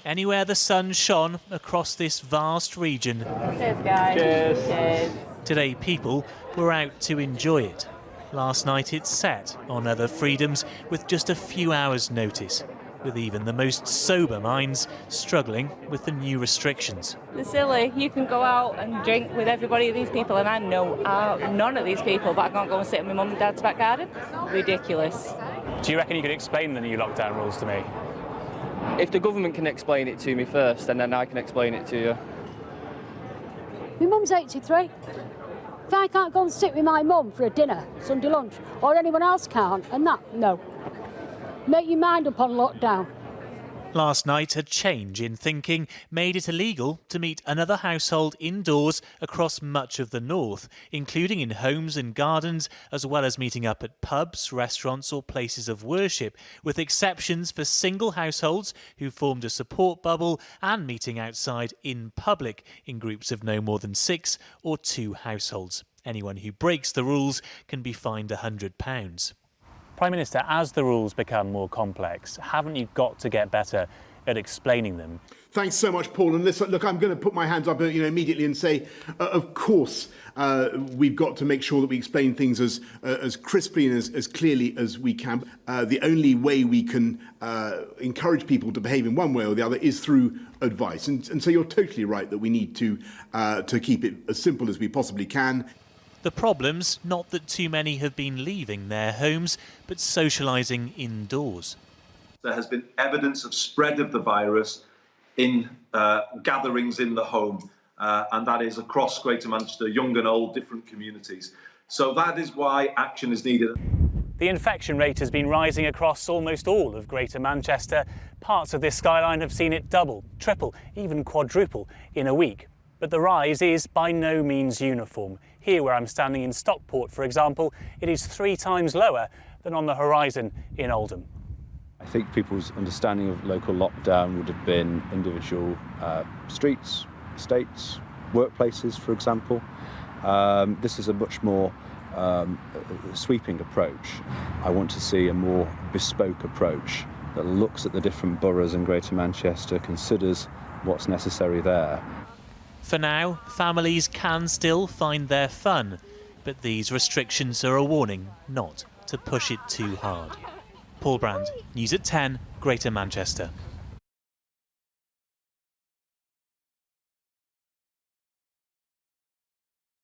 anywhere the sun shone across this vast region. Cheers, guys. Cheers. Cheers. Today, people were out to enjoy it. Last night, it set on other freedoms with just a few hours' notice, with even the most sober minds struggling with the new restrictions. They're silly. You can go out and drink with everybody, these people, and I know none of these people, but I can't go and sit in my mum and dad's back garden. Ridiculous. Do you reckon you could explain the new lockdown rules to me? If the government can explain it to me first, and then I can explain it to you. My mum's 83. If I can't go and sit with my mum for a dinner, Sunday lunch, or anyone else can't, and that, no. Make your mind up on lockdown. Last night, a change in thinking made it illegal to meet another household indoors across much of the north, including in homes and gardens, as well as meeting up at pubs, restaurants or places of worship, with exceptions for single households who formed a support bubble and meeting outside in public in groups of no more than 6 or 2 households. Anyone who breaks the rules can be fined £100. Prime Minister, as the rules become more complex, haven't you got to get better at explaining them? Thanks so much, Paul. And listen, look, I'm going to put my hands up, immediately and say, of course, we've got to make sure that we explain things as crisply and as clearly as we can. The only way we can encourage people to behave in one way or the other is through advice. And so you're totally right that we need to keep it as simple as we possibly can. The problem's not that too many have been leaving their homes, but socialising indoors. There has been evidence of spread of the virus in gatherings in the home, and that is across Greater Manchester, young and old, different communities. So that is why action is needed. The infection rate has been rising across almost all of Greater Manchester. Parts of this skyline have seen it double, triple, even quadruple in a week. But the rise is by no means uniform. Here, where I'm standing in Stockport, for example, it is 3 times lower than on the horizon in Oldham. I think people's understanding of local lockdown would have been individual streets, estates, workplaces, for example. This is a much more sweeping approach. I want to see a more bespoke approach that looks at the different boroughs in Greater Manchester, considers what's necessary there. For now, families can still find their fun, but these restrictions are a warning not to push it too hard. Paul Brand, News at 10, Greater Manchester.